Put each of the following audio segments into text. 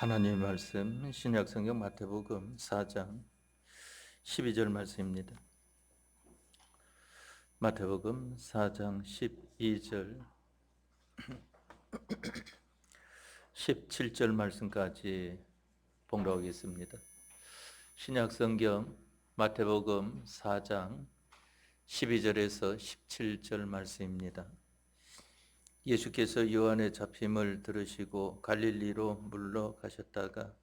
하나님의 말씀 신약성경 마태복음 4장 12절 말씀입니다. 마태복음 4장 12절 17절 말씀까지 봉독하겠습니다. 신약성경 마태복음 4장 12절에서 17절 말씀입니다. 예수께서 요한의 잡힘을 들으시고 갈릴리로 물러가셨다가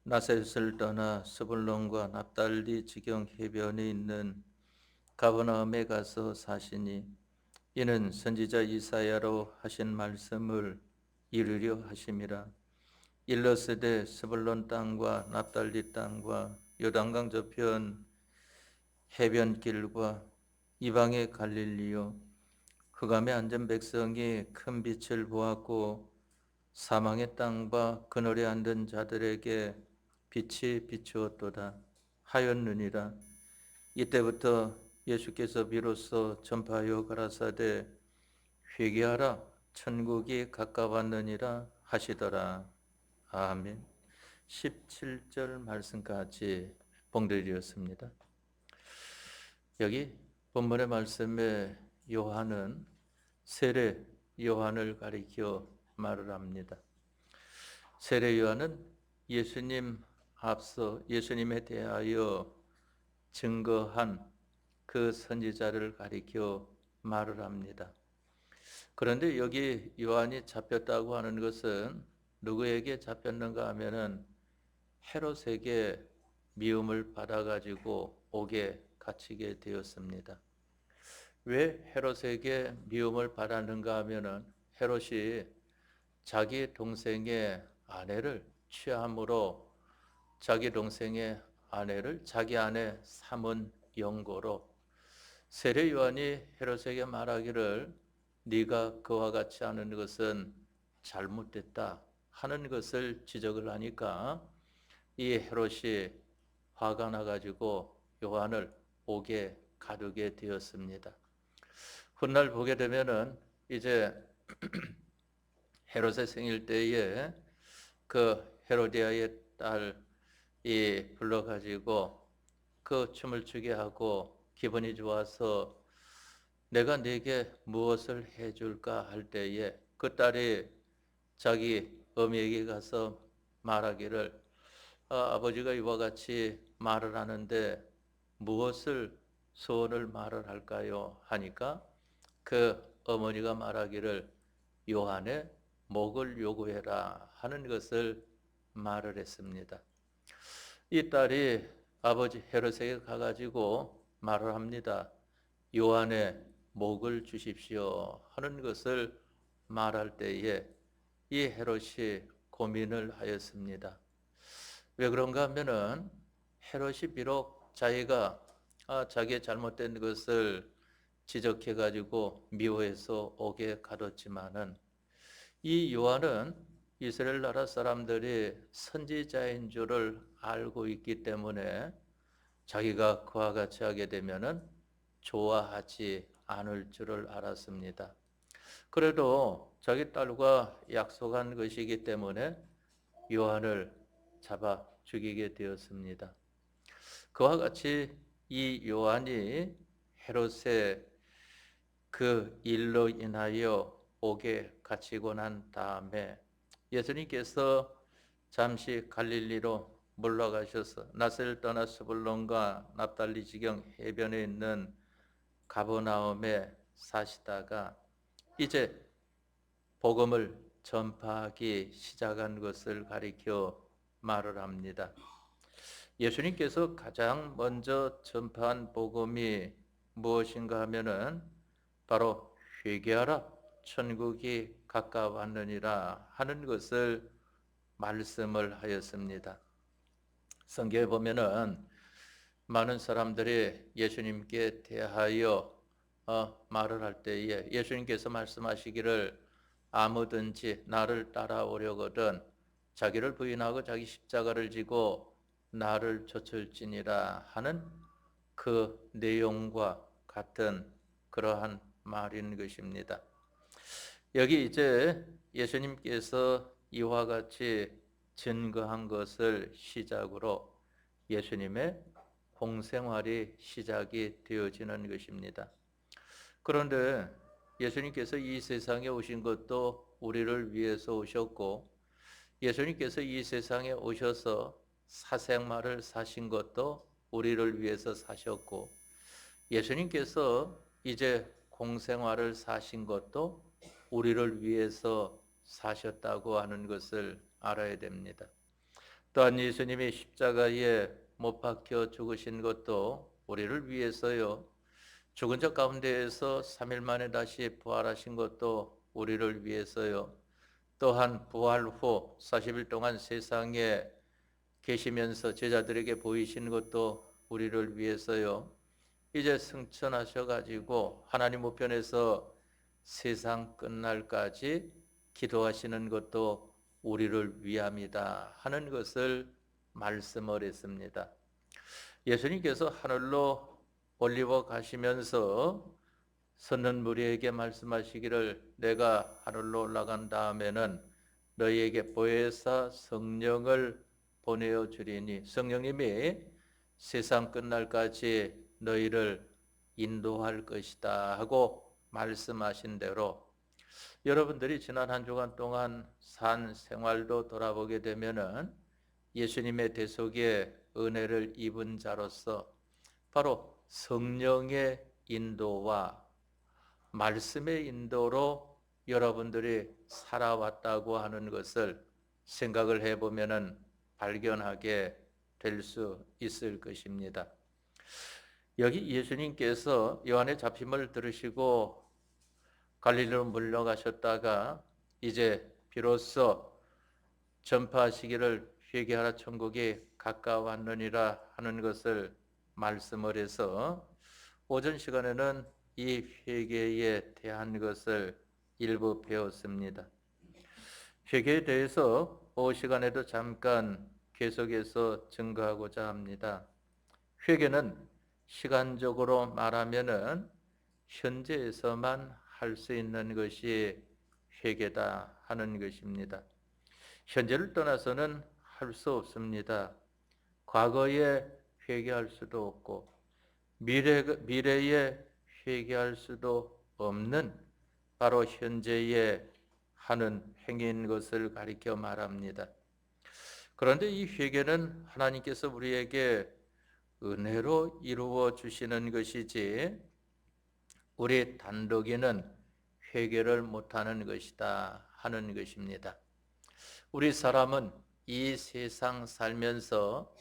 나사렛을 떠나 스불론과 납달리 지경 해변에 있는 가버나움에 가서 사시니 이는 선지자 이사야로 하신 말씀을 이루려 하심이라. 일러스되 스불론 땅과 납달리 땅과 요단강 저편 해변길과 이방의 갈릴리요, 흑암에 앉은 백성이 큰 빛을 보았고 사망의 땅과 그늘에 앉은 자들에게 빛이 비추었도다 하였느니라. 이때부터 예수께서 비로소 전파하여 가라사대 회개하라 천국이 가까웠느니라 하시더라. 아멘. 17절 말씀까지 봉독되었습니다. 여기 본문의 말씀에 요한은 세례 요한을 가리켜 말을 합니다. 세례 요한은 예수님 앞서 예수님에 대하여 증거한 그 선지자를 가리켜 말을 합니다. 그런데 여기 요한이 잡혔다고 하는 것은 누구에게 잡혔는가 하면은 헤롯에게 미움을 받아가지고 옥에 갇히게 되었습니다. 왜 헤롯에게 미움을 받았는가 하면은 헤롯이 자기 동생의 아내를 취함으로 자기 동생의 아내를 자기 아내 삼은 영고로 세례 요한이 헤롯에게 말하기를 네가 그와 같이 하는 것은 잘못됐다 하는 것을 지적을 하니까 이 헤롯이 화가 나가지고 요한을 옥에 가두게 되었습니다. 훗날 보게 되면은 이제 헤롯의 생일 때에 그 헤로디아의 딸이 불러가지고 그 춤을 추게 하고 기분이 좋아서 내가 네게 무엇을 해줄까 할 때에 그 딸이 자기 어미에게 가서 말하기를 아버지가 이와 같이 말을 하는데 무엇을 소원을 말을 할까요? 하니까 그 어머니가 말하기를 요한의 목을 요구해라 하는 것을 말을 했습니다. 이 딸이 아버지 헤롯에게 가가지고 말을 합니다. 요한의 목을 주십시오 하는 것을 말할 때에 이 헤롯이 고민을 하였습니다. 왜 그런가 하면은 헤롯이 비록 자기가 자기의 잘못된 것을 지적해 가지고 미워해서 옥에 가뒀지만은 이 요한은 이스라엘 나라 사람들이 선지자인 줄을 알고 있기 때문에 자기가 그와 같이 하게 되면은 좋아하지 않을 줄을 알았습니다. 그래도 자기 딸과 약속한 것이기 때문에 요한을 잡아 죽이게 되었습니다. 그와 같이 이 요한이 헤롯의 그 일로 인하여 옥에 갇히고 난 다음에 예수님께서 잠시 갈릴리로 물러가셔서 나사렛을 떠나 스불론과 납달리 지경 해변에 있는 가버나움에 사시다가 이제 복음을 전파하기 시작한 것을 가리켜 말을 합니다. 예수님께서 가장 먼저 전파한 복음이 무엇인가 하면은 바로 회개하라 천국이 가까웠느니라 하는 것을 말씀을 하였습니다. 성경에 보면은 많은 사람들이 예수님께 대하여 말을 할 때에 예수님께서 말씀하시기를 아무든지 나를 따라오려거든 자기를 부인하고 자기 십자가를 지고 나를 좇을지니라 하는 그 내용과 같은 그러한 말인 것입니다. 여기 이제 예수님께서 이와 같이 증거한 것을 시작으로 예수님의 공생활이 시작이 되어지는 것입니다. 그런데 예수님께서 이 세상에 오신 것도 우리를 위해서 오셨고, 예수님께서 이 세상에 오셔서 사생활을 사신 것도 우리를 위해서 사셨고, 예수님께서 이제 공생활을 사신 것도 우리를 위해서 사셨다고 하는 것을 알아야 됩니다. 또한 예수님이 십자가에 못 박혀 죽으신 것도 우리를 위해서요. 죽은 자 가운데에서 3일 만에 다시 부활하신 것도 우리를 위해서요. 또한 부활 후 40일 동안 세상에 계시면서 제자들에게 보이신 것도 우리를 위해서요. 이제 승천하셔가지고 하나님 우편에서 세상 끝날까지 기도하시는 것도 우리를 위함이다 하는 것을 말씀을 했습니다. 예수님께서 하늘로 올리고 가시면서 섰는 무리에게 말씀하시기를 내가 하늘로 올라간 다음에는 너희에게 보혜사 성령을 보내어 주리니 성령님이 세상 끝날까지 너희를 인도할 것이다 하고 말씀하신 대로 여러분들이 지난 한 주간 동안 산 생활도 돌아보게 되면은 예수님의 대속에 은혜를 입은 자로서 바로 성령의 인도와 말씀의 인도로 여러분들이 살아왔다고 하는 것을 생각을 해보면은 발견하게 될 수 있을 것입니다. 여기 예수님께서 요한의 잡힘을 들으시고 갈릴리로 물러가셨다가 이제 비로소 전파하시기를 회개하라 천국이 가까웠느니라 하는 것을 말씀을 해서 오전 시간에는 이 회개에 대한 것을 일부 배웠습니다. 회개에 대해서 오후 시간에도 잠깐 계속해서 증거하고자 합니다. 회개는 시간적으로 말하면은 현재에서만 할 수 있는 것이 회개다 하는 것입니다. 현재를 떠나서는 할 수 없습니다. 과거에 회개할 수도 없고 미래에 회개할 수도 없는 바로 현재에 하는 행위인 것을 가리켜 말합니다. 그런데 이 회개는 하나님께서 우리에게 은혜로 이루어 주시는 것이지 우리 단독에는 회개를 못하는 것이다 하는 것입니다. 우리 사람은 이 세상 살면서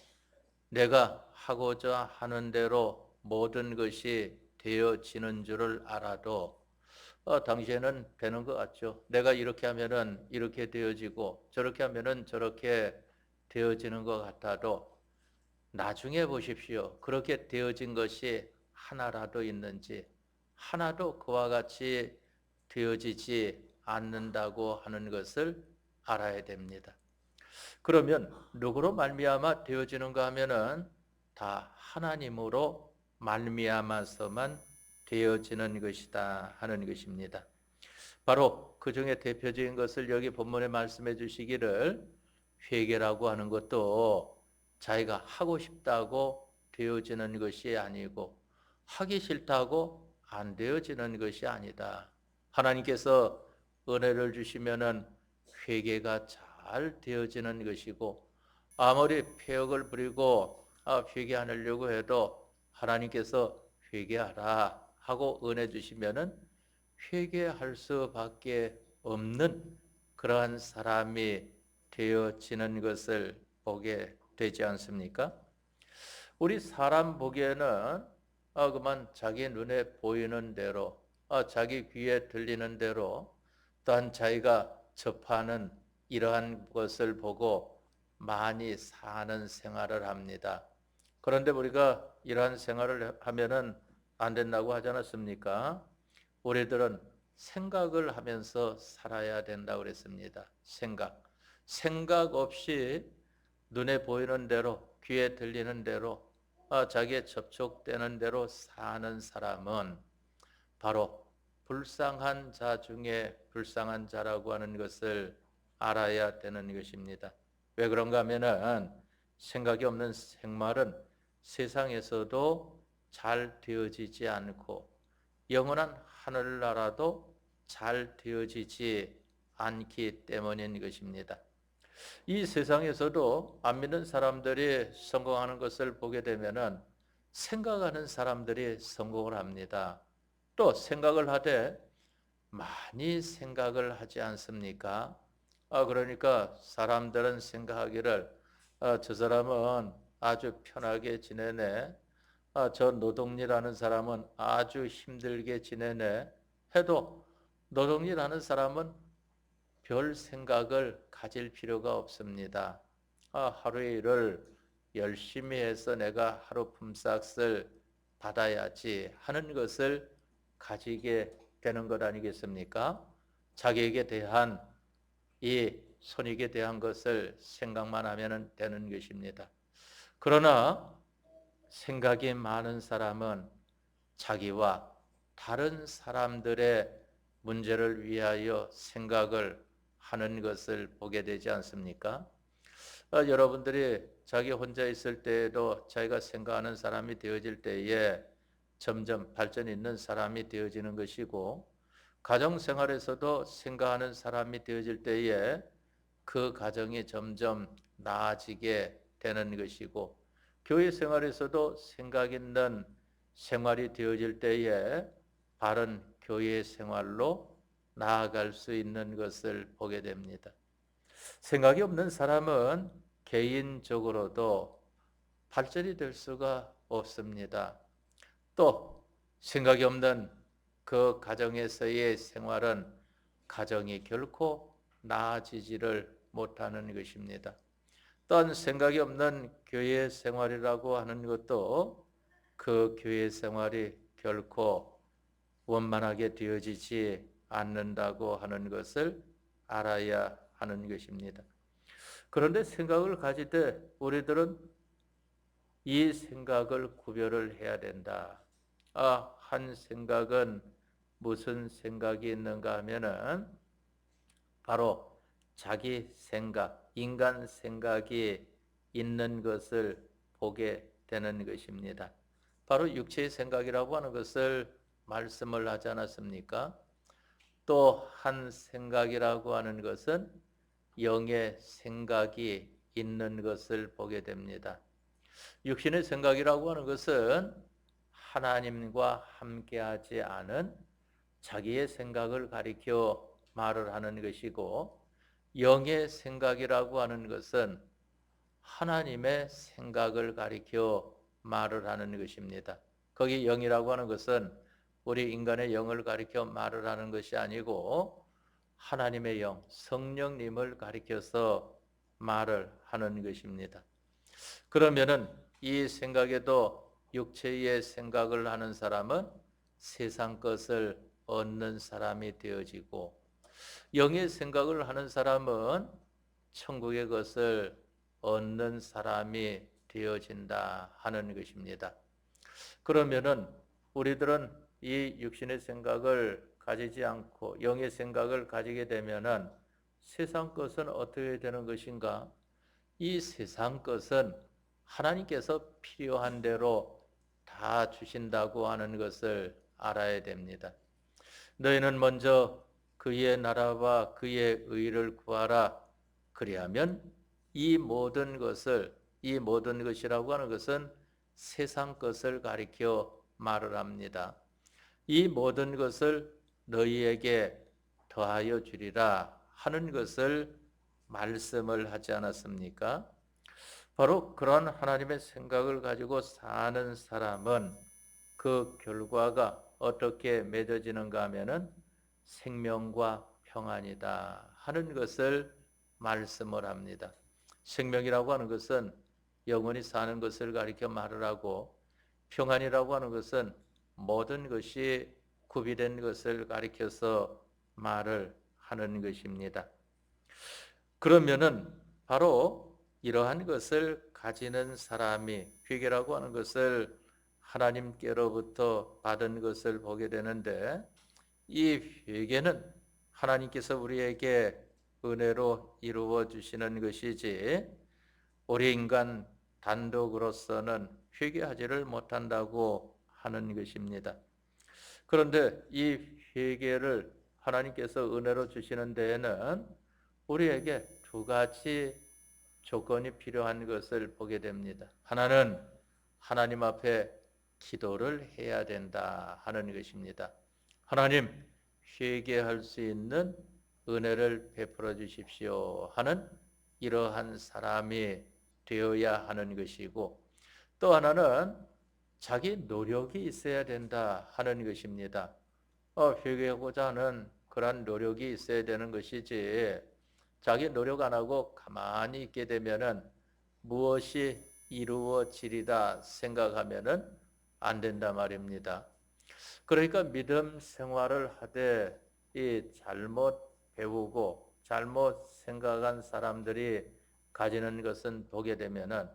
내가 하고자 하는 대로 모든 것이 되어지는 줄을 알아도 당시에는 되는 것 같죠. 내가 이렇게 하면은 이렇게 되어지고 저렇게 하면은 저렇게 되어지는 것 같아도 나중에 보십시오. 그렇게 되어진 것이 하나라도 있는지 하나도 그와 같이 되어지지 않는다고 하는 것을 알아야 됩니다. 그러면 누구로 말미암아 되어지는가 하면은 다 하나님으로 말미암아서만 되어지는 것이다 하는 것입니다. 바로 그 중에 대표적인 것을 여기 본문에 말씀해 주시기를 회개라고 하는 것도 자기가 하고 싶다고 되어지는 것이 아니고 하기 싫다고 안 되어지는 것이 아니다. 하나님께서 은혜를 주시면은 회개가 잘 되어지는 것이고 아무리 폐역을 부리고 회개 안 하려고 해도 하나님께서 회개하라 하고 은혜 주시면은 회개할 수밖에 없는 그러한 사람이 되어지는 것을 보게 되지 않습니까? 우리 사람 보기에는 그만 자기 눈에 보이는 대로 자기 귀에 들리는 대로 또한 자기가 접하는 이러한 것을 보고 많이 사는 생활을 합니다. 그런데 우리가 이러한 생활을 하면은 안 된다고 하지 않았습니까? 우리들은 생각을 하면서 살아야 된다고 그랬습니다. 생각 없이 눈에 보이는 대로 귀에 들리는 대로 자기의 접촉되는 대로 사는 사람은 바로 불쌍한 자 중에 불쌍한 자라고 하는 것을 알아야 되는 것입니다. 왜 그런가 하면은 생각이 없는 생활은 세상에서도 잘 되어지지 않고 영원한 하늘나라도 잘 되어지지 않기 때문인 것입니다. 이 세상에서도 안 믿는 사람들이 성공하는 것을 보게 되면은 생각하는 사람들이 성공을 합니다. 또 생각을 하되 많이 생각을 하지 않습니까? 그러니까 사람들은 생각하기를 저 사람은 아주 편하게 지내네. 저 노동일하는 사람은 아주 힘들게 지내네. 해도 노동일하는 사람은 별 생각을 가질 필요가 없습니다. 하루의 일을 열심히 해서 내가 하루 품삯을 받아야지 하는 것을 가지게 되는 것 아니겠습니까? 자기에게 대한 이 손익에 대한 것을 생각만 하면 되는 것입니다. 그러나 생각이 많은 사람은 자기와 다른 사람들의 문제를 위하여 생각을 하는 것을 보게 되지 않습니까? 여러분들이 자기 혼자 있을 때에도 자기가 생각하는 사람이 되어질 때에 점점 발전 있는 사람이 되어지는 것이고, 가정생활에서도 생각하는 사람이 되어질 때에 그 가정이 점점 나아지게 되는 것이고, 교회 생활에서도 생각 있는 생활이 되어질 때에 바른 교회 생활로 나아갈 수 있는 것을 보게 됩니다. 생각이 없는 사람은 개인적으로도 발전이 될 수가 없습니다. 또 생각이 없는 그 가정에서의 생활은 가정이 결코 나아지지를 못하는 것입니다. 또한 생각이 없는 교회 생활이라고 하는 것도 그 교회 생활이 결코 원만하게 되어지지 않는다고 하는 것을 알아야 하는 것입니다. 그런데 생각을 가질 때 우리들은 이 생각을 구별을 해야 된다. 한 생각은 무슨 생각이 있는가 하면은 바로 자기 생각, 인간 생각이 있는 것을 보게 되는 것입니다. 바로 육체의 생각이라고 하는 것을 말씀을 하지 않았습니까? 또 한 생각이라고 하는 것은 영의 생각이 있는 것을 보게 됩니다. 육신의 생각이라고 하는 것은 하나님과 함께하지 않은 자기의 생각을 가리켜 말을 하는 것이고, 영의 생각이라고 하는 것은 하나님의 생각을 가리켜 말을 하는 것입니다. 거기 영이라고 하는 것은 우리 인간의 영을 가리켜 말을 하는 것이 아니고 하나님의 영, 성령님을 가리켜서 말을 하는 것입니다. 그러면은 이 생각에도 육체의 생각을 하는 사람은 세상 것을 얻는 사람이 되어지고, 영의 생각을 하는 사람은 천국의 것을 얻는 사람이 되어진다 하는 것입니다. 그러면은 우리들은 이 육신의 생각을 가지지 않고 영의 생각을 가지게 되면은 세상 것은 어떻게 되는 것인가? 이 세상 것은 하나님께서 필요한 대로 다 주신다고 하는 것을 알아야 됩니다. 너희는 먼저 그의 나라와 그의 의를 구하라. 그리하면 이 모든 것이라고 하는 것은 세상 것을 가리켜 말을 합니다. 이 모든 것을 너희에게 더하여 주리라 하는 것을 말씀을 하지 않았습니까? 바로 그런 하나님의 생각을 가지고 사는 사람은 그 결과가 어떻게 맺어지는가 하면은 생명과 평안이다 하는 것을 말씀을 합니다. 생명이라고 하는 것은 영원히 사는 것을 가리켜 말을 하고, 평안이라고 하는 것은 모든 것이 구비된 것을 가리켜서 말을 하는 것입니다. 그러면은 바로 이러한 것을 가지는 사람이, 회개라고 하는 것을 하나님께로부터 받은 것을 보게 되는데, 이 회개는 하나님께서 우리에게 은혜로 이루어 주시는 것이지 우리 인간 단독으로서는 회개하지를 못한다고 하는 것입니다. 그런데 이 회개를 하나님께서 은혜로 주시는 데에는 우리에게 두 가지 조건이 필요한 것을 보게 됩니다. 하나는 하나님 앞에 기도를 해야 된다 하는 것입니다. 하나님, 회개할 수 있는 은혜를 베풀어 주십시오 하는 이러한 사람이 되어야 하는 것이고, 또 하나는 자기 노력이 있어야 된다 하는 것입니다. 회개하고자 하는 그런 노력이 있어야 되는 것이지, 자기 노력 안 하고 가만히 있게 되면은 무엇이 이루어지리다 생각하면은 안 된다 말입니다. 그러니까 믿음 생활을 하되 이 잘못 배우고 잘못 생각한 사람들이 가지는 것은 보게 되면은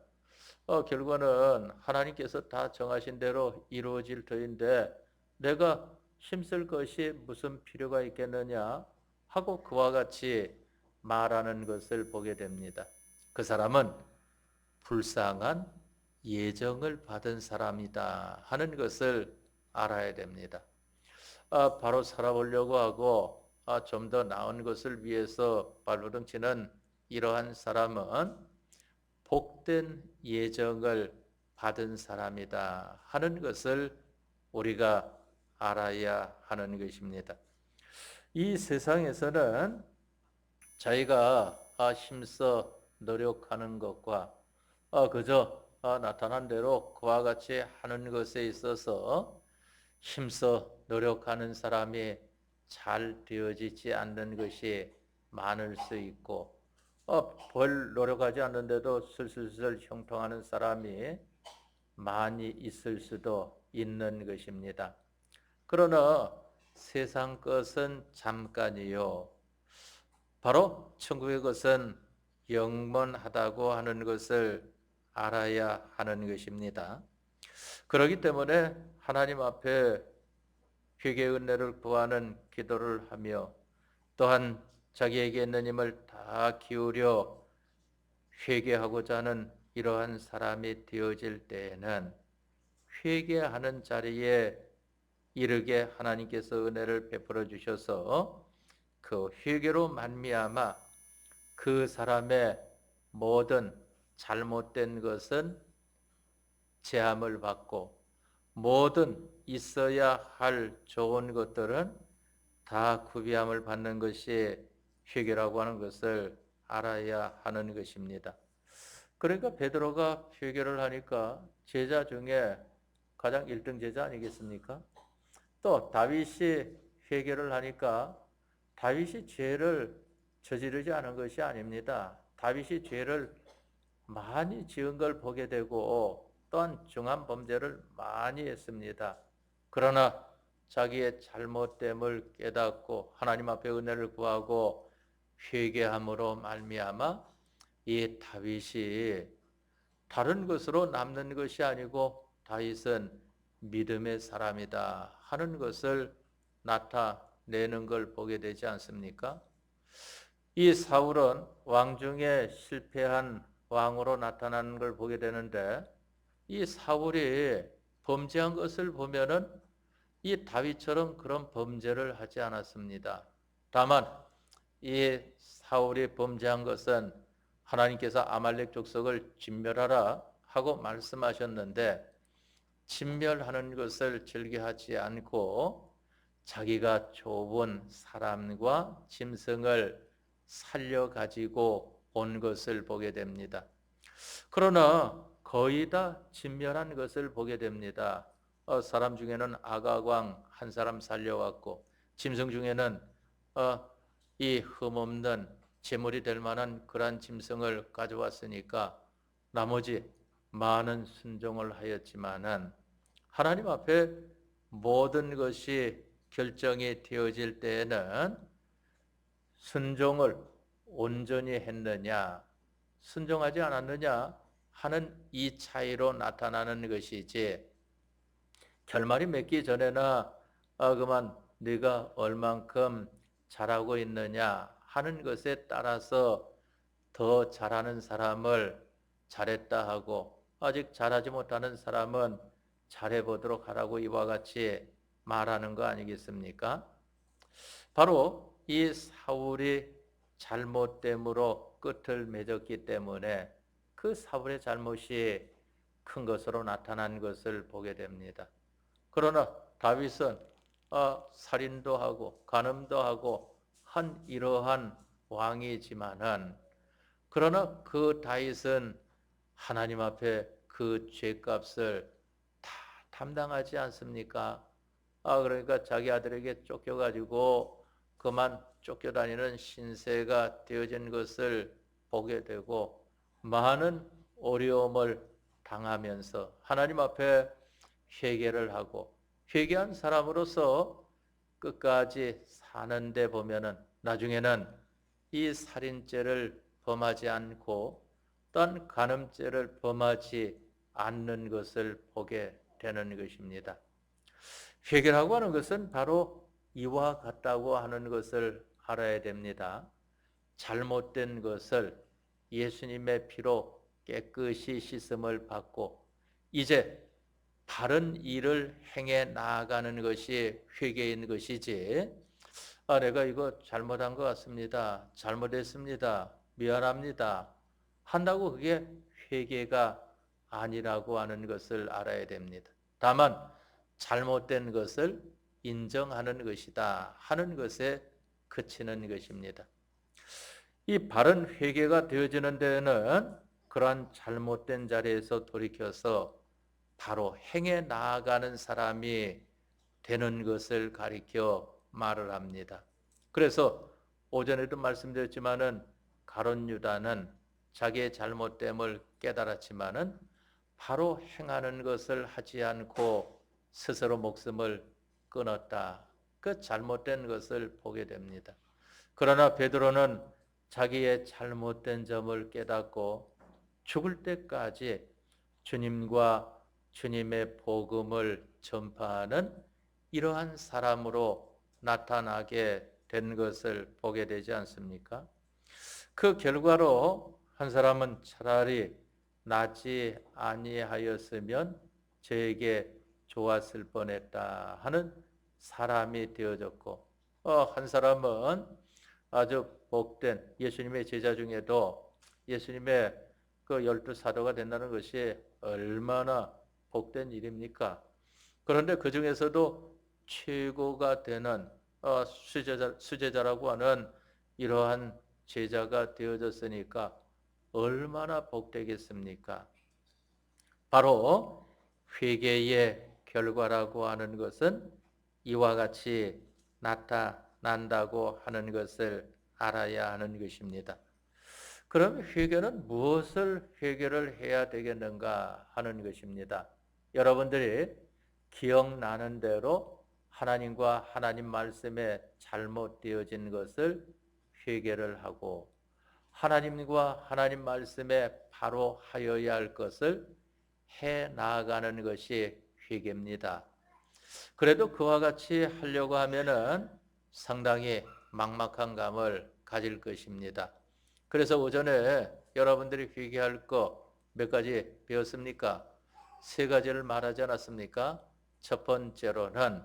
결과는 하나님께서 다 정하신 대로 이루어질 터인데 내가 힘쓸 것이 무슨 필요가 있겠느냐 하고 그와 같이 말하는 것을 보게 됩니다. 그 사람은 불쌍한 예정을 받은 사람이다 하는 것을 알아야 됩니다. 바로 살아보려고 하고 좀 더 나은 것을 위해서 발버둥치는 이러한 사람은 복된 예정을 받은 사람이다 하는 것을 우리가 알아야 하는 것입니다. 이 세상에서는 자기가 힘써 노력하는 것과 그저 나타난 대로 그와 같이 하는 것에 있어서 힘써 노력하는 사람이 잘 되어지지 않는 것이 많을 수 있고 별 노력하지 않는데도 슬슬슬 형통하는 사람이 많이 있을 수도 있는 것입니다. 그러나 세상 것은 잠깐이요. 바로 천국의 것은 영원하다고 하는 것을 알아야 하는 것입니다. 그렇기 때문에 하나님 앞에 회개 은혜를 구하는 기도를 하며 또한 자기에게 있는 힘을 다 기울여 회개하고자 하는 이러한 사람이 되어질 때에는 회개하는 자리에 이르게 하나님께서 은혜를 베풀어 주셔서 그 회개로 말미암아 그 사람의 모든 잘못된 것은 제함을 받고 모든 있어야 할 좋은 것들은 다 구비함을 받는 것이 회개라고 하는 것을 알아야 하는 것입니다. 그러니까 베드로가 회개를 하니까 제자 중에 가장 1등 제자 아니겠습니까? 또 다윗이 회개를 하니까 다윗이 죄를 저지르지 않은 것이 아닙니다. 다윗이 죄를 많이 지은 걸 보게 되고 또한 중한 범죄를 많이 했습니다. 그러나 자기의 잘못됨을 깨닫고 하나님 앞에 은혜를 구하고 회개함으로 말미암아 이 다윗이 다른 것으로 남는 것이 아니고 다윗은 믿음의 사람이다 하는 것을 나타내는 걸 보게 되지 않습니까? 이 사울은 왕 중에 실패한 왕으로 나타나는 걸 보게 되는데 이 사울이 범죄한 것을 보면은 이 다윗처럼 그런 범죄를 하지 않았습니다. 다만 이 사울이 범죄한 것은 하나님께서 아말렉 족속을 진멸하라 하고 말씀하셨는데 진멸하는 것을 즐겨하지 않고 자기가 좁은 사람과 짐승을 살려가지고 온 것을 보게 됩니다. 그러나 거의 다 진멸한 것을 보게 됩니다. 사람 중에는 아가광 한 사람 살려왔고 짐승 중에는 이 흠없는 제물이 될 만한 그러한 짐승을 가져왔으니까 나머지 많은 순종을 하였지만은 하나님 앞에 모든 것이 결정이 되어질 때에는 순종을 온전히 했느냐 순종하지 않았느냐 하는 이 차이로 나타나는 것이지 결말이 맺기 전에나 그만 네가 얼만큼 잘하고 있느냐 하는 것에 따라서 더 잘하는 사람을 잘했다 하고 아직 잘하지 못하는 사람은 잘해보도록 하라고 이와 같이 말하는 거 아니겠습니까? 바로 이 사울이 잘못됨으로 끝을 맺었기 때문에 그 사울의 잘못이 큰 것으로 나타난 것을 보게 됩니다. 그러나 다윗은 살인도 하고 간음도 하고 한 이러한 왕이지만은 그러나 그 다윗은 하나님 앞에 그 죄값을 다 담당하지 않습니까? 그러니까 자기 아들에게 쫓겨가지고 그만 쫓겨다니는 신세가 되어진 것을 보게 되고 많은 어려움을 당하면서 하나님 앞에 회개를 하고 회개한 사람으로서 끝까지 사는데 보면은 나중에는 이 살인죄를 범하지 않고 또한 간음죄를 범하지 않는 것을 보게 되는 것입니다. 회개라고 하는 것은 바로 이와 같다고 하는 것을 알아야 됩니다. 잘못된 것을 예수님의 피로 깨끗이 씻음을 받고 이제 바른 일을 행해 나아가는 것이 회개인 것이지 내가 이거 잘못한 것 같습니다. 잘못했습니다. 미안합니다. 한다고 그게 회개가 아니라고 하는 것을 알아야 됩니다. 다만 잘못된 것을 인정하는 것이다 하는 것에 그치는 것입니다. 이 바른 회개가 되어지는 데에는 그러한 잘못된 자리에서 돌이켜서 바로 행해 나아가는 사람이 되는 것을 가리켜 말을 합니다. 그래서 오전에도 말씀드렸지만은 가룟 유다는 자기의 잘못됨을 깨달았지만은 바로 행하는 것을 하지 않고 스스로 목숨을 끊었다. 그 잘못된 것을 보게 됩니다. 그러나 베드로는 자기의 잘못된 점을 깨닫고 죽을 때까지 주님과 주님의 복음을 전파하는 이러한 사람으로 나타나게 된 것을 보게 되지 않습니까? 그 결과로 한 사람은 차라리 나지 아니하였으면 저에게 좋았을 뻔했다 하는 사람이 되어졌고 한 사람은 아주 복된 예수님의 제자 중에도 예수님의 그 12사도가 된다는 것이 얼마나 복된 일입니까? 그런데 그 중에서도 최고가 되는 수제자라고 하는 이러한 제자가 되어졌으니까 얼마나 복되겠습니까? 바로 회개의 결과라고 하는 것은 이와 같이 나타난다고 하는 것을 알아야 하는 것입니다. 그럼 회개는 무엇을 회개를 해야 되겠는가 하는 것입니다. 여러분들이 기억나는 대로 하나님과 하나님 말씀에 잘못되어진 것을 회개를 하고 하나님과 하나님 말씀에 바로 하여야 할 것을 해 나아가는 것이 회개입니다. 그래도 그와 같이 하려고 하면은 상당히 막막한 감을 가질 것입니다. 그래서 오전에 여러분들이 회개할 거 몇 가지 배웠습니까? 세 가지를 말하지 않았습니까? 첫 번째로는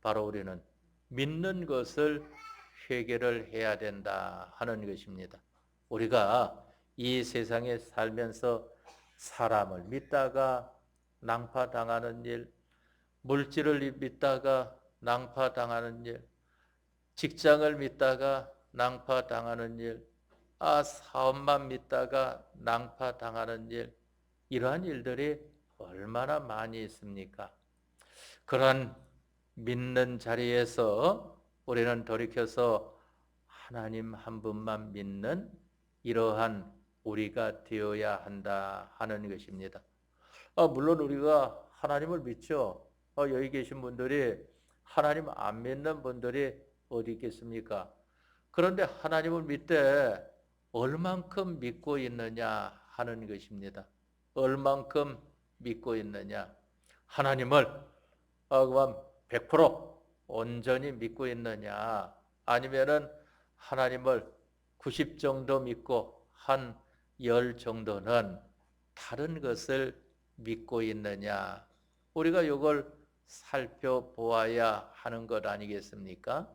바로 우리는 믿는 것을 회개를 해야 된다 하는 것입니다. 우리가 이 세상에 살면서 사람을 믿다가 낭파당하는 일, 물질을 믿다가 낭파당하는 일, 직장을 믿다가 낭파당하는 일, 사업만 믿다가 낭파당하는 일, 이러한 일들이 얼마나 많이 있습니까? 그런 믿는 자리에서 우리는 돌이켜서 하나님 한 분만 믿는 이러한 우리가 되어야 한다 하는 것입니다. 물론 우리가 하나님을 믿죠. 여기 계신 분들이 하나님 안 믿는 분들이 어디 있겠습니까? 그런데 하나님을 믿되 얼만큼 믿고 있느냐 하는 것입니다. 얼만큼 믿고 있느냐. 하나님을 그만 100% 온전히 믿고 있느냐 아니면은 하나님을 90 정도 믿고 한 10 정도는 다른 것을 믿고 있느냐? 우리가 이걸 살펴보아야 하는 것 아니겠습니까?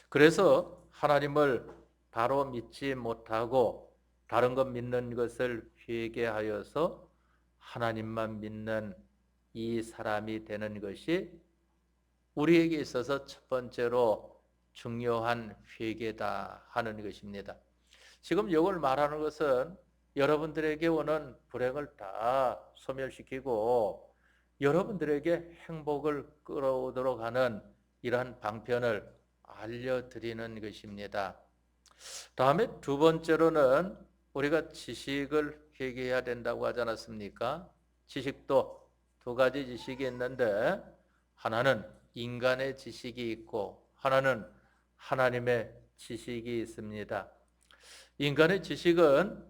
그래서 하나님을 바로 믿지 못하고 다른 것 믿는 것을 회개하여서 하나님만 믿는 이 사람이 되는 것이 우리에게 있어서 첫 번째로 중요한 회개다 하는 것입니다. 지금 이걸 말하는 것은 여러분들에게 오는 불행을 다 소멸시키고 여러분들에게 행복을 끌어오도록 하는 이러한 방편을 알려드리는 것입니다. 다음에 두 번째로는 우리가 지식을 회개해야 된다고 하지 않았습니까? 지식도 두 가지 지식이 있는데 하나는 인간의 지식이 있고 하나는 하나님의 지식이 있습니다. 인간의 지식은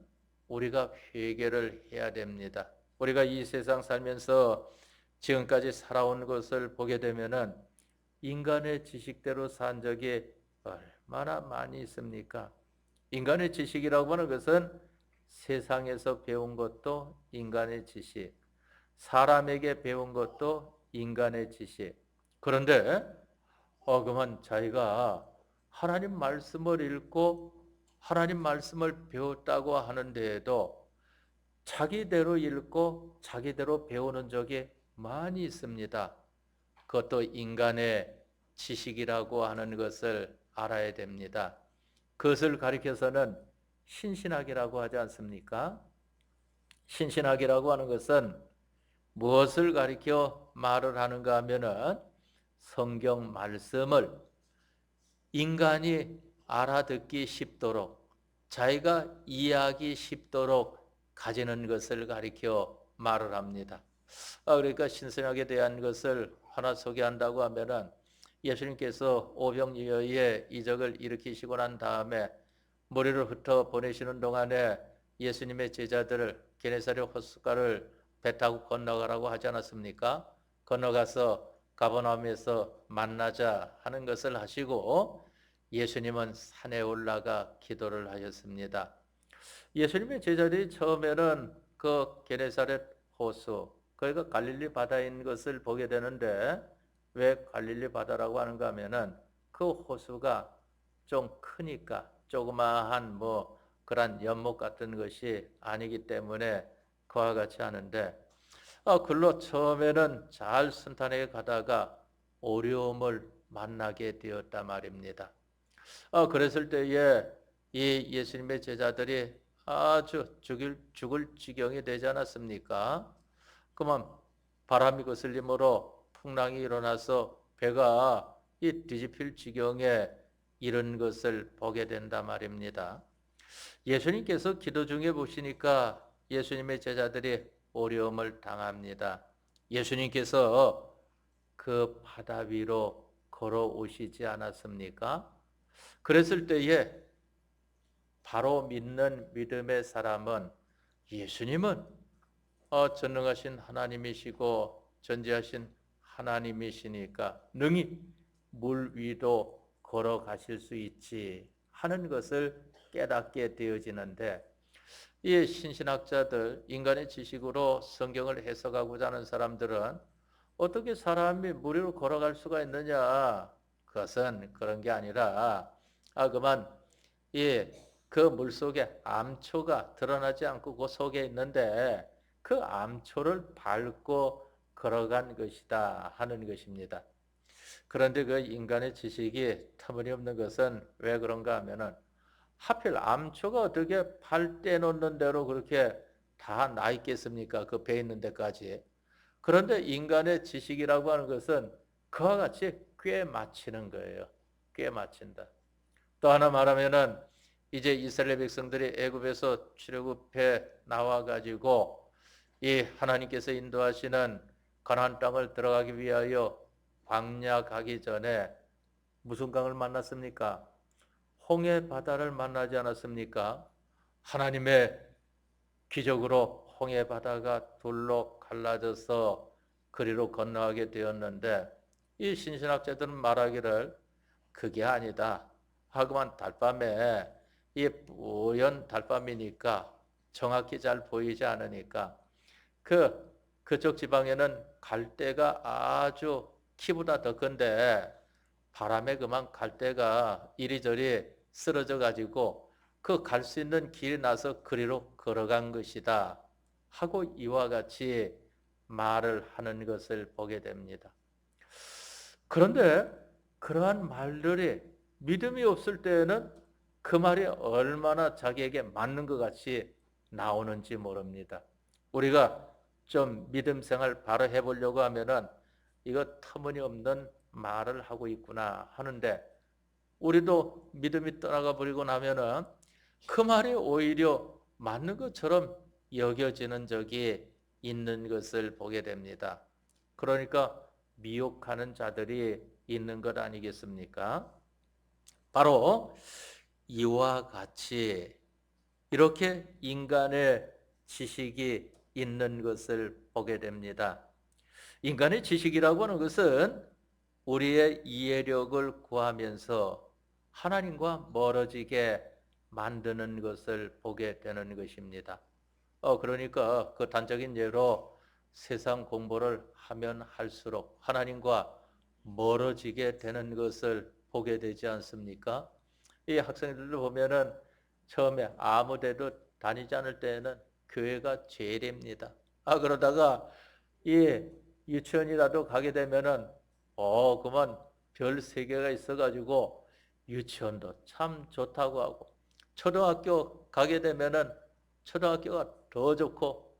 우리가 회개를 해야 됩니다. 우리가 이 세상 살면서 지금까지 살아온 것을 보게 되면은 인간의 지식대로 산 적이 얼마나 많이 있습니까? 인간의 지식이라고 하는 것은 세상에서 배운 것도 인간의 지식, 사람에게 배운 것도 인간의 지식. 그런데 그만 자기가 하나님 말씀을 읽고 하나님 말씀을 배웠다고 하는데에도 자기대로 읽고 자기대로 배우는 적이 많이 있습니다. 그것도 인간의 지식이라고 하는 것을 알아야 됩니다. 그것을 가리켜서는 신신학이라고 하지 않습니까? 신신학이라고 하는 것은 무엇을 가리켜 말을 하는가 하면은 성경 말씀을 인간이 알아듣기 쉽도록 자기가 이해하기 쉽도록 가지는 것을 가리켜 말을 합니다. 그러니까 신신학에 대한 것을 하나 소개한다고 하면은 예수님께서 오병이어의 이적을 일으키시고 난 다음에 머리를 흩어 보내시는 동안에 예수님의 제자들을 게네사렛 호숫가를 배 타고 건너가라고 하지 않았습니까? 건너가서 가버나움에서 만나자 하는 것을 하시고 예수님은 산에 올라가 기도를 하셨습니다. 예수님의 제자들이 처음에는 그 게네사렛 호수, 거기가 갈릴리 바다인 것을 보게 되는데 왜 갈릴리 바다라고 하는가 하면은 그 호수가 좀 크니까 조그마한 그런 연못 같은 것이 아니기 때문에 그와 같이 하는데 글로 처음에는 잘 순탄하게 가다가 어려움을 만나게 되었다 말입니다. 그랬을 때에 이 예수님의 제자들이 아주 죽을 지경이 되지 않았습니까? 그만 바람이 거슬림으로 풍랑이 일어나서 배가 이 뒤집힐 지경에 이런 것을 보게 된다 말입니다. 예수님께서 기도 중에 보시니까 예수님의 제자들이 어려움을 당합니다. 예수님께서 그 바다 위로 걸어오시지 않았습니까? 그랬을 때에 바로 믿는 믿음의 사람은 예수님은 전능하신 하나님이시고 전지하신 하나님이시니까 능히 물 위도 걸어가실 수 있지 하는 것을 깨닫게 되어지는데 이 신신학자들, 인간의 지식으로 성경을 해석하고자 하는 사람들은 어떻게 사람이 물 위로 걸어갈 수가 있느냐? 그것은 그런 게 아니라 그만 그 물속에 암초가 드러나지 않고 그 속에 있는데 그 암초를 밟고 걸어간 것이다 하는 것입니다. 그런데 그 인간의 지식이 터무니없는 것은 왜 그런가 하면은 하필 암초가 어떻게 발 떼놓는 대로 그렇게 다 나 있겠습니까? 그 배 있는 데까지. 그런데 인간의 지식이라고 하는 것은 그와 같이 꽤 맞추는 거예요. 꽤 맞춘다. 또 하나 말하면은 이제 이스라엘 백성들이 애굽에서 출애굽해 나와 가지고 이 하나님께서 인도하시는 가나안 땅을 들어가기 위하여 광야 가기 전에 무슨 강을 만났습니까? 홍해 바다를 만나지 않았습니까? 하나님의 기적으로 홍해 바다가 둘로 갈라져서 그리로 건너가게 되었는데 이 신신학자들은 말하기를 그게 아니다. 하고만 달밤에 이 뿌연 달밤이니까 정확히 잘 보이지 않으니까 그쪽 지방에는 갈대가 아주 키보다 더 큰데 바람에 그만 갈대가 이리저리 쓰러져 가지고 그 갈 수 있는 길이 나서 그리로 걸어간 것이다 하고 이와 같이 말을 하는 것을 보게 됩니다. 그런데 그러한 말들이 믿음이 없을 때에는 그 말이 얼마나 자기에게 맞는 것 같이 나오는지 모릅니다. 우리가 좀 믿음 생활 바로 해보려고 하면은 이거 터무니없는 말을 하고 있구나 하는데 우리도 믿음이 떠나가 버리고 나면은 그 말이 오히려 맞는 것처럼 여겨지는 적이 있는 것을 보게 됩니다. 그러니까 미혹하는 자들이 있는 것 아니겠습니까? 바로 이와 같이 이렇게 인간의 지식이 있는 것을 보게 됩니다. 인간의 지식이라고 하는 것은 우리의 이해력을 구하면서 하나님과 멀어지게 만드는 것을 보게 되는 것입니다. 그러니까 그 단적인 예로 세상 공부를 하면 할수록 하나님과 멀어지게 되는 것을 보게 되지 않습니까? 이 학생들도 보면은 처음에 아무 데도 다니지 않을 때는 교회가 제일입니다. 그러다가 이 유치원이라도 가게 되면은 그만 별 세 개가 있어가지고 유치원도 참 좋다고 하고 초등학교 가게 되면은 초등학교가 더 좋고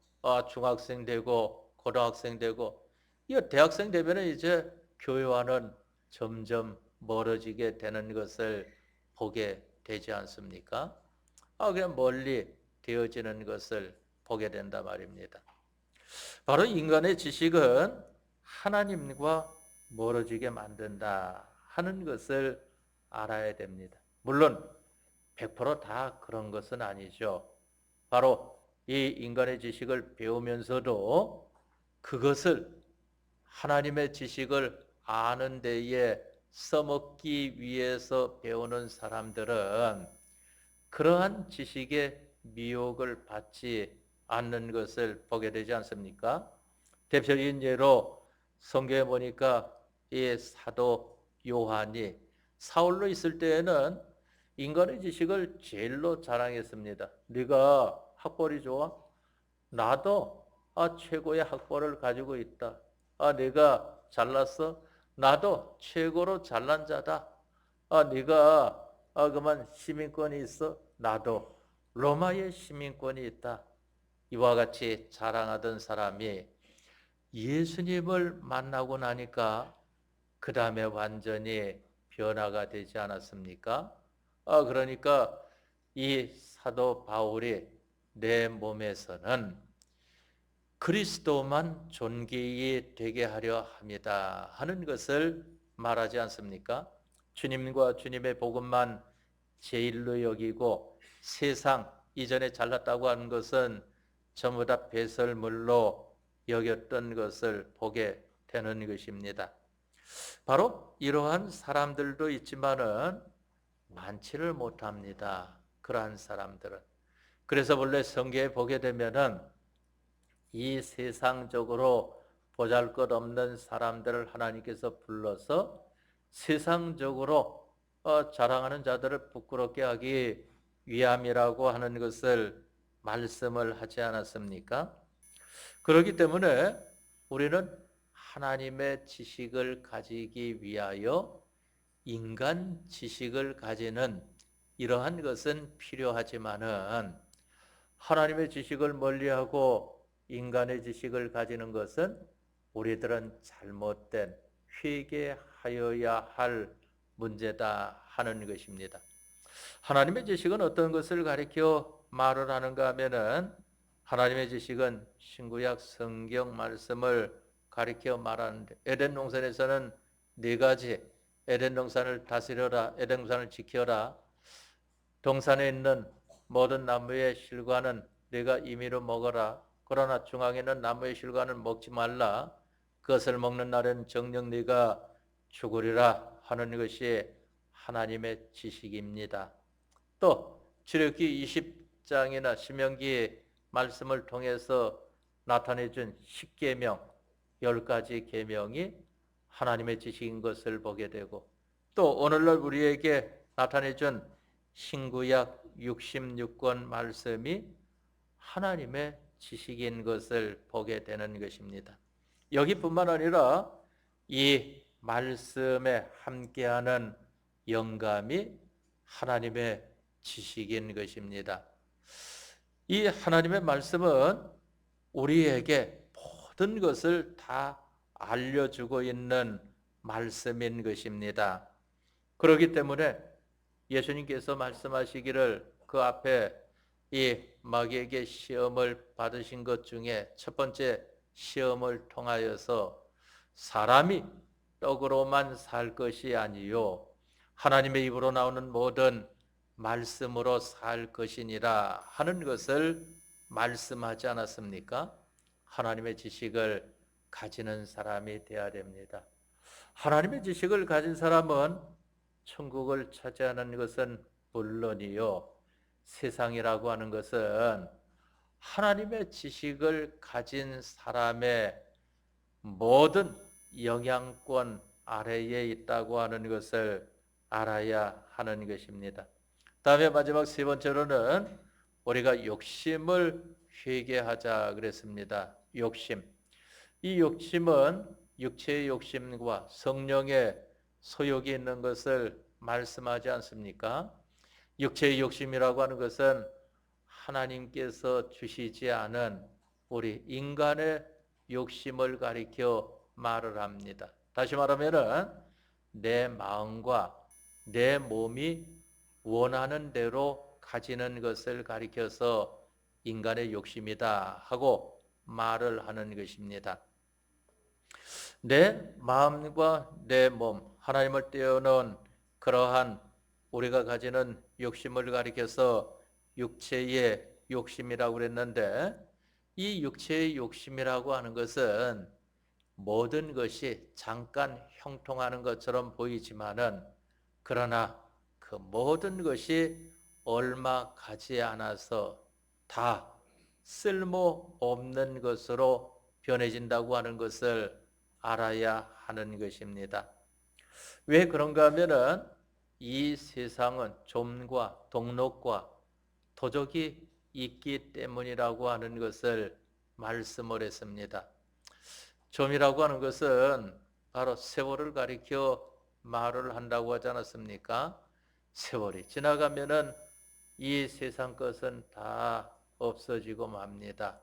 중학생 되고 고등학생 되고 이 대학생 되면은 이제 교회와는 점점 멀어지게 되는 것을 보게 되지 않습니까? 그냥 멀리 되어지는 것을 보게 된다 말입니다. 바로 인간의 지식은 하나님과 멀어지게 만든다 하는 것을 알아야 됩니다. 물론 100%다 그런 것은 아니죠. 바로 이 인간의 지식을 배우면서도 그것을 하나님의 지식을 아는 데에 써먹기 위해서 배우는 사람들은 그러한 지식의 미혹을 받지 않는 것을 보게 되지 않습니까? 대표적인 예로 성경에 보니까 이 사도 요한이 사울로 있을 때에는 인간의 지식을 제일로 자랑했습니다. 네가 학벌이 좋아? 나도 최고의 학벌을 가지고 있다. 네가 잘났어? 나도 최고로 잘난 자다. 네가 그만 시민권이 있어? 나도 로마의 시민권이 있다. 이와 같이 자랑하던 사람이 예수님을 만나고 나니까 그 다음에 완전히 변화가 되지 않았습니까? 그러니까 이 사도 바울이 내 몸에서는 그리스도만 존귀히 되게 하려 합니다 하는 것을 말하지 않습니까? 주님과 주님의 복음만 제일로 여기고 세상 이전에 잘났다고 하는 것은 전부 다 배설물로 여겼던 것을 보게 되는 것입니다. 바로 이러한 사람들도 있지만은 많지를 못합니다. 그러한 사람들은. 그래서 원래 성경에 보게 되면은 이 세상적으로 보잘것없는 사람들을 하나님께서 불러서 세상적으로 자랑하는 자들을 부끄럽게 하기 위함이라고 하는 것을 말씀을 하지 않았습니까? 그렇기 때문에 우리는 하나님의 지식을 가지기 위하여 인간 지식을 가지는 이러한 것은 필요하지만은 하나님의 지식을 멀리하고 인간의 지식을 가지는 것은 우리들은 잘못된 회개하여야 할 문제다 하는 것입니다. 하나님의 지식은 어떤 것을 가리켜 말을 하는가 하면은 하나님의 지식은 신구약 성경 말씀을 가리켜 말하는데 에덴 동산에서는 네 가지 에덴 동산을 다스려라 에덴 동산을 지켜라 동산에 있는 모든 나무의 실과는 네가 임의로 먹어라 그러나 중앙에 있는 나무의 실과는 먹지 말라 그것을 먹는 날은 정녕 네가 죽으리라 하는 것이 하나님의 지식입니다. 또 출애굽기 20장이나 신명기 말씀을 통해서 나타내 준 10계명, 10가지 계명이 하나님의 지식인 것을 보게 되고, 또 오늘날 우리에게 나타내 준 신구약 66권 말씀이 하나님의 지식인 것을 보게 되는 것입니다. 여기뿐만 아니라 이 말씀에 함께하는 영감이 하나님의 지식인 것입니다. 이 하나님의 말씀은 우리에게 모든 것을 다 알려주고 있는 말씀인 것입니다. 그렇기 때문에 예수님께서 말씀하시기를 그 앞에 이 마귀에게 시험을 받으신 것 중에 첫 번째 시험을 통하여서 사람이 떡으로만 살 것이 아니요 하나님의 입으로 나오는 모든 말씀으로 살 것이니라 하는 것을 말씀하지 않았습니까? 하나님의 지식을 가지는 사람이 되어야 됩니다. 하나님의 지식을 가진 사람은 천국을 차지하는 것은 물론이요, 세상이라고 하는 것은 하나님의 지식을 가진 사람의 모든 영향권 아래에 있다고 하는 것을 알아야 하는 것입니다. 다음에 마지막 세 번째로는 우리가 욕심을 회개하자 그랬습니다. 욕심. 이 욕심은 육체의 욕심과 성령의 소욕이 있는 것을 말씀하지 않습니까? 육체의 욕심이라고 하는 것은 하나님께서 주시지 않은 우리 인간의 욕심을 가리켜 말을 합니다. 다시 말하면은 내 마음과 내 몸이 원하는 대로 가지는 것을 가리켜서 인간의 욕심이다 하고 말을 하는 것입니다. 내 마음과 내 몸, 하나님을 떼어놓은 그러한 우리가 가지는 욕심을 가리켜서 육체의 욕심이라고 그랬는데, 이 육체의 욕심이라고 하는 것은 모든 것이 잠깐 형통하는 것처럼 보이지만은, 그러나 그 모든 것이 얼마 가지 않아서 다 쓸모없는 것으로 변해진다고 하는 것을 알아야 하는 것입니다. 왜 그런가 하면은 이 세상은 좀과 동록과 도적이 있기 때문이라고 하는 것을 말씀을 했습니다. 좀이라고 하는 것은 바로 세월을 가리켜 말을 한다고 하지 않았습니까? 세월이 지나가면은 이 세상 것은 다 없어지고 맙니다.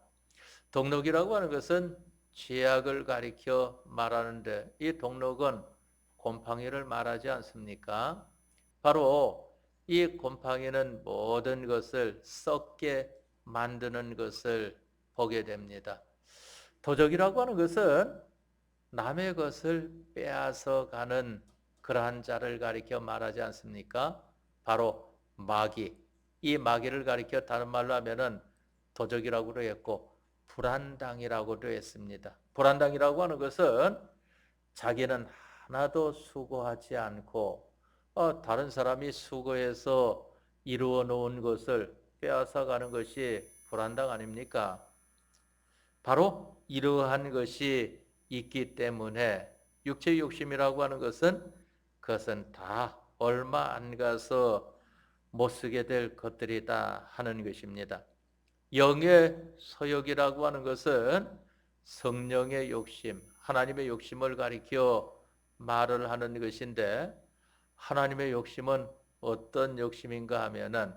동록이라고 하는 것은 죄악을 가리켜 말하는데, 이 동록은 곰팡이를 말하지 않습니까? 바로 이 곰팡이는 모든 것을 썩게 만드는 것을 보게 됩니다. 도적이라고 하는 것은 남의 것을 빼앗아 가는 그러한 자를 가리켜 말하지 않습니까? 바로 마귀. 이 마귀를 가리켜 다른 말로 하면은 도적이라고도 했고 불안당이라고도 했습니다. 불안당이라고 하는 것은 자기는 하나도 수고하지 않고 다른 사람이 수고해서 이루어 놓은 것을 빼앗아 가는 것이 불안당 아닙니까? 바로 이러한 것이 있기 때문에 육체의 욕심이라고 하는 그것은 다 얼마 안 가서 못 쓰게 될 것들이다 하는 것입니다. 영의 소욕이라고 하는 것은 성령의 욕심, 하나님의 욕심을 가리켜 말을 하는 것인데, 하나님의 욕심은 어떤 욕심인가 하면은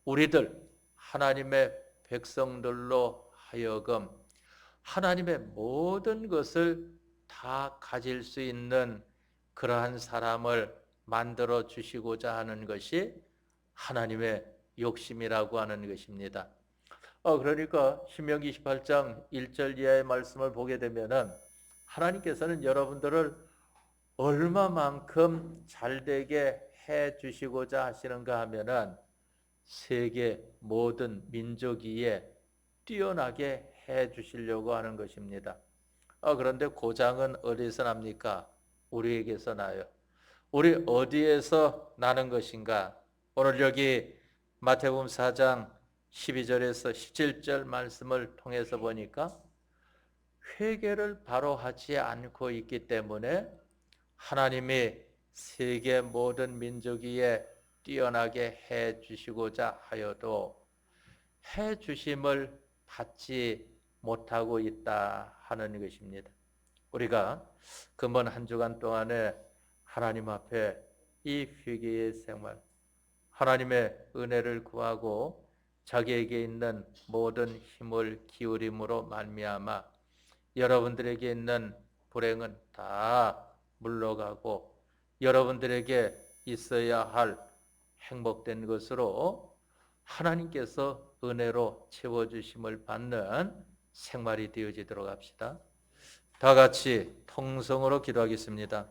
우리들 하나님의 백성들로 하여금 하나님의 모든 것을 다 가질 수 있는 그러한 사람을 만들어 주시고자 하는 것이 하나님의 욕심이라고 하는 것입니다. 그러니까 신명기 28장 1절 이하의 말씀을 보게 되면은 하나님께서는 여러분들을 얼마만큼 잘되게 해 주시고자 하시는가 하면은 세계 모든 민족 위에 뛰어나게 해 주시려고 하는 것입니다. 그런데 고장은 어디서 납니까? 우리에게서 나요. 우리 어디에서 나는 것인가? 오늘 여기 마태복음 4장 12절에서 17절 말씀을 통해서 보니까 회개를 바로 하지 않고 있기 때문에 하나님이 세계 모든 민족 위에 뛰어나게 해 주시고자 하여도 해 주심을 받지 못하고 있다 하는 것입니다. 우리가 금번 한 주간 동안에 하나님 앞에 이 회개의 생활, 하나님의 은혜를 구하고 자기에게 있는 모든 힘을 기울임으로 말미암아 여러분들에게 있는 불행은 다 물러가고 여러분들에게 있어야 할 행복된 것으로 하나님께서 은혜로 채워주심을 받는 생활이 되어지도록 합시다. 다 같이 통성으로 기도하겠습니다.